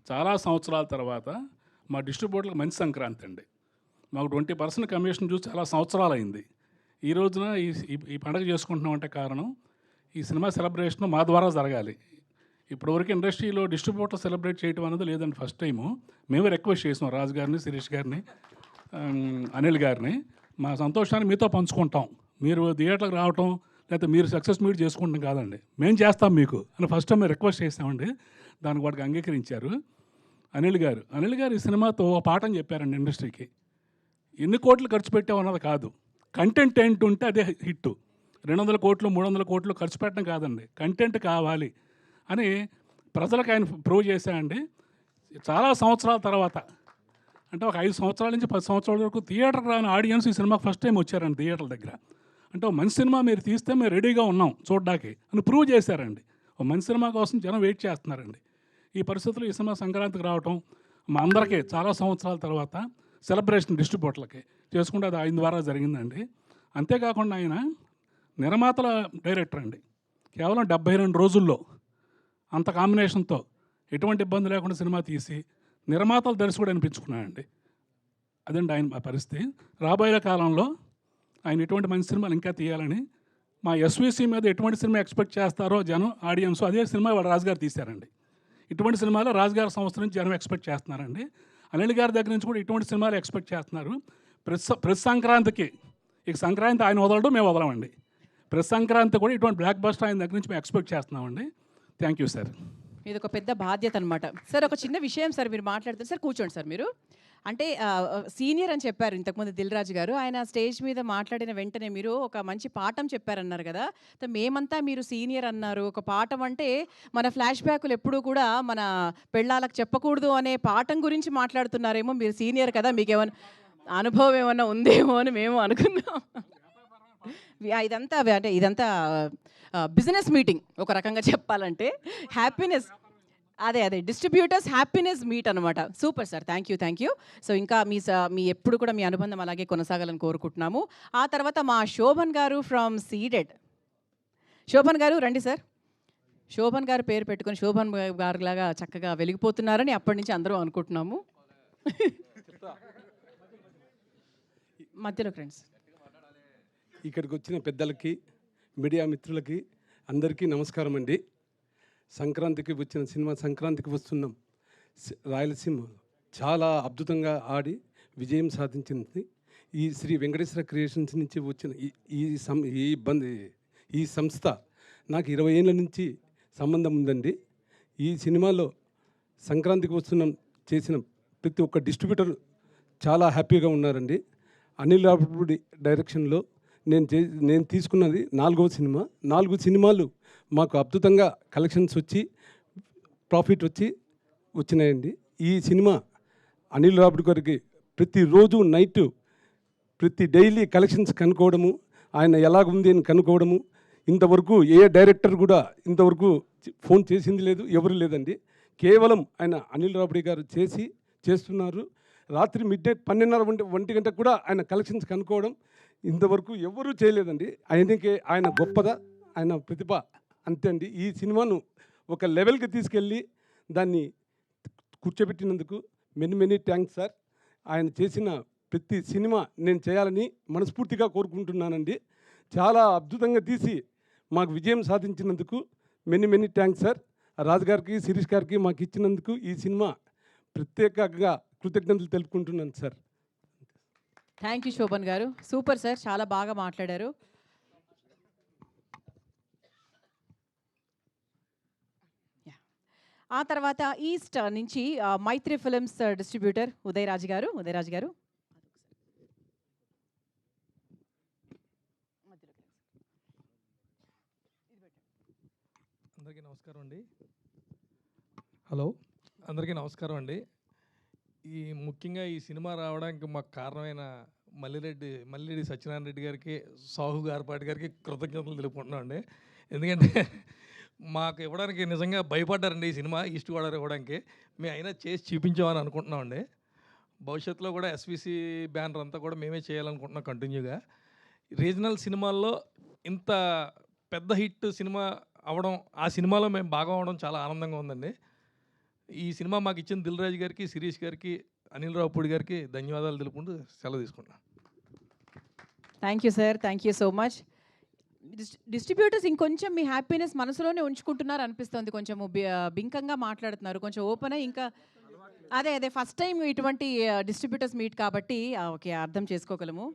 చాలా సంవత్సరాల తర్వాత మా డిస్ట్రిబ్యూటర్లకు మంచి సంక్రాంతి అండి. మాకు 20% కమిషన్ చూసి చాలా సంవత్సరాలు అయింది. ఈ రోజున ఈ ఈ పండుగ చేసుకుంటున్నామంటే కారణం ఈ సినిమా సెలబ్రేషన్ మా ద్వారా జరగాలి. ఇప్పటివరకు ఇండస్ట్రీలో డిస్ట్రిబ్యూటర్ సెలబ్రేట్ చేయడం అనేది లేదండి. ఫస్ట్ టైము మేమే రిక్వెస్ట్ చేసాం రాజు గారిని, శిరీష్ గారిని, అనిల్ గారిని. మా సంతోషాన్ని మీతో పంచుకుంటాం. మీరు థియేటర్కి రావటం లేకపోతే మీరు సక్సెస్ మీట్ చేసుకుంటాం కాదండి, మేము చేస్తాం మీకు అని ఫస్ట్ టైం మేము రిక్వెస్ట్ చేసామండి. దానికి వాడికి అంగీకరించారు అనిల్ గారు ఈ సినిమాతో ఒక పాఠం చెప్పారండి ఇండస్ట్రీకి. ఎన్ని కోట్లు ఖర్చు పెట్టావు అన్నది కాదు, కంటెంట్ ఏంటి ఉంటే అదే హిట్. 200 కోట్లు 300 కోట్లు ఖర్చు పెట్టడం కాదండి, కంటెంట్ కావాలి అని ప్రజలకు ఆయన ప్రూవ్ చేశాయండి. చాలా సంవత్సరాల తర్వాత, అంటే ఒక 5 సంవత్సరాల నుంచి 10 సంవత్సరాల వరకు థియేటర్కి రాని ఆడియన్స్ ఈ సినిమాకి ఫస్ట్ టైం వచ్చారండి థియేటర్ల దగ్గర. అంటే ఒక మంచి సినిమా మీరు తీస్తే మేము రెడీగా ఉన్నాం చూడడానికి అని ప్రూవ్ చేశారండి. ఒక మంచి సినిమా కోసం జనం వెయిట్ చేస్తున్నారండి. ఈ పరిస్థితుల్లో ఈ సినిమా సంక్రాంతికి రావటం మా అందరికీ చాలా సంవత్సరాల తర్వాత సెలబ్రేషన్ డిస్ట్రిబ్యూటర్లకి చేసుకుంటే అది ఆయన ద్వారా జరిగిందండి. అంతేకాకుండా ఆయన నిర్మాతల డైరెక్టర్ అండి. కేవలం 72 రోజుల్లో అంత కాంబినేషన్తో ఎటువంటి ఇబ్బంది లేకుండా సినిమా తీసి నిర్మాతలు దర్శకుడు అనిపించుకున్నాడండి. అదండి ఆయన పరిస్థితి. రాబోయే కాలంలో ఆయన ఎటువంటి మంచి సినిమాలు ఇంకా తీయాలని, మా ఎస్విసి మీద ఎటువంటి సినిమా ఎక్స్పెక్ట్ చేస్తారో జనం, ఆడియన్స్, అదే సినిమా వాడు రాజుగారు తీశారండి. ఇటువంటి సినిమాలు రాజుగారి సంస్థ నుంచి జనం ఎక్స్పెక్ట్ చేస్తున్నారండి. అనిల్ గారి దగ్గర నుంచి కూడా ఇటువంటి సినిమాలు ఎక్స్పెక్ట్ చేస్తున్నారు. ప్రతి సంక్రాంతికి, ఇక సంక్రాంతి ఆయన వదలడం మేము వదలమండి. ప్రతి సంక్రాంతి కూడా ఇటువంటి బ్లాక్ బస్టర్ ఆయన దగ్గర నుంచి మేము ఎక్స్పెక్ట్ చేస్తున్నామండి. Thank you sir. ఇది ఒక పెద్ద బాధ్యత అనమాట. సార్ ఒక చిన్న విషయం సార్, మీరు మాట్లాడుతారు సార్, కూర్చోండి సార్. మీరు అంటే సీనియర్ అని చెప్పారు ఇంతకుముందు దిల్ రాజు గారు. ఆయన స్టేజ్ మీద మాట్లాడిన వెంటనే మీరు ఒక మంచి పాఠం చెప్పారన్నారు కదా. మేమంతా మీరు సీనియర్ అన్నారు. ఒక పాఠం అంటే మన ఫ్లాష్ బ్యాకులు ఎప్పుడూ కూడా మన పెళ్ళాలకు చెప్పకూడదు అనే పాఠం గురించి మాట్లాడుతున్నారేమో. మీరు సీనియర్ కదా, మీకేమైనా అనుభవం ఏమన్నా ఉందేమో అని మేము అనుకున్నాం. ఇదంతా బిజినెస్ మీటింగ్ ఒక రకంగా చెప్పాలంటే. హ్యాపీనెస్, అదే డిస్ట్రిబ్యూటర్స్ హ్యాపీనెస్ మీట్ అనమాట. Super sir, thank you. So ఇంకా మీ ఎప్పుడు కూడా మీ అనుబంధం అలాగే కొనసాగాలని కోరుకుంటున్నాము. ఆ తర్వాత మా శోభన్ గారు ఫ్రమ్ సీడెడ్. శోభన్ గారు రండి సార్. శోభన్ గారు పేరు పెట్టుకొని శోభన్ గారు లాగా చక్కగా వెలిగిపోతున్నారని అప్పటి నుంచి అందరూ అనుకుంటున్నాము. మధ్యలో ఫ్రెండ్స్, ఇక్కడికి వచ్చిన పెద్దలకి, మీడియా మిత్రులకి అందరికీ నమస్కారం అండి. సంక్రాంతికి వచ్చిన సినిమా, సంక్రాంతికి వస్తున్నాం, రాయలసీమ చాలా అద్భుతంగా ఆడి విజయం సాధించింది. ఈ శ్రీ వెంకటేశ్వర క్రియేషన్స్ నుంచి వచ్చిన ఈ సంస్థ నాకు 20 ఏళ్ళ నుంచి సంబంధం ఉందండి. ఈ సినిమాలో సంక్రాంతికి వస్తున్నాం చేసిన ప్రతి ఒక్క డిస్ట్రిబ్యూటర్ చాలా హ్యాపీగా ఉన్నారండి. అనిల్ రావిపూడి డైరెక్షన్లో నేను తీసుకున్నది 4వ సినిమా. 4 సినిమాలు మాకు అద్భుతంగా కలెక్షన్స్ వచ్చి ప్రాఫిట్ వచ్చినాయండి. ఈ సినిమా అనిల్ రావిపూడి గారికి ప్రతిరోజు నైట్ డైలీ కలెక్షన్స్ కనుక్కోవడము, ఆయన ఎలాగుంది అని కనుక్కోవడము. ఇంతవరకు ఏ డైరెక్టర్ కూడా ఇంతవరకు ఫోన్ చేసింది లేదు, ఎవరు లేదండి. కేవలం ఆయన అనిల్ రావిపూడి గారు చేస్తున్నారు. రాత్రి మిడ్నైట్ 12:30 గంటకు కూడా ఆయన కలెక్షన్స్ కనుక్కోవడం ఇంతవరకు ఎవరూ చేయలేదండి. ఆయన గొప్పదా, ఆయన ప్రతిభ అంతే అండి. ఈ సినిమాను ఒక లెవెల్కి తీసుకెళ్ళి దాన్ని కూర్చోబెట్టినందుకు మెనీ థ్యాంక్స్ సార్. ఆయన చేసిన ప్రతి సినిమా నేను చేయాలని మనస్ఫూర్తిగా కోరుకుంటున్నానండి. చాలా అద్భుతంగా తీసి మాకు విజయం సాధించినందుకు మెనీ థ్యాంక్స్ సార్. రాజుగారికి, శిరీష్ గారికి మాకు ఇచ్చినందుకు ఈ సినిమా ప్రత్యేకంగా కృతజ్ఞతలు తెలుపుకుంటున్నాను సార్. థ్యాంక్ యూ శోభన్ గారు, సూపర్ సార్, చాలా బాగా మాట్లాడారు. ఆ తర్వాత ఈస్ట్ నుంచి మైత్రి ఫిలిమ్స్ డిస్ట్రిబ్యూటర్ ఉదయరాజు గారు. అందరికీ నమస్కారం అండి. హలో, అందరికీ నమస్కారం అండి. ముఖ్యంగా ఈ సినిమా రావడానికి మాకు కారణమైన మల్లిరెడ్డి సత్యనారాయణ రెడ్డి గారికి, సాహు గారిపాటి గారికి కృతజ్ఞతలు తెలుపుకుంటున్నాం అండి. ఎందుకంటే మాకు ఇవ్వడానికి నిజంగా భయపడ్డారండి ఈ సినిమా ఈస్ట్ గోదావరి ఇవ్వడానికి. మేము అయినా చేసి చూపించామని అనుకుంటున్నామండి. భవిష్యత్తులో కూడా ఎస్విసి బ్యానర్ అంతా కూడా మేమే చేయాలనుకుంటున్నాం కంటిన్యూగా. రీజనల్ సినిమాల్లో ఇంత పెద్ద హిట్ సినిమా అవ్వడం, ఆ సినిమాలో మేము భాగం అవ్వడం చాలా ఆనందంగా ఉందండి. ఈ సినిమా మాకు ఇచ్చిన దిల్ రాజు గారికి, శిరీష్ గారికి, అనిల్ రావుపూడి గారికి ధన్యవాదాలు తెలుపుకుంటూ సెలవు తీసుకుంటున్నాను. Thank you sir, thank you so much. Distributors ఇంకొంచెం మీ హ్యాపీనెస్ మనసులోనే ఉంచుకుంటున్నారు అనిపిస్తుంది. కొంచెం బింకంగా మాట్లాడుతున్నారు, కొంచెం ఓపెన్ అయ్యి ఇంకా అదే ఫస్ట్ టైం ఇటువంటి డిస్ట్రిబ్యూటర్స్ మీట్ కాబట్టి ఓకే, అర్థం చేసుకోగలము.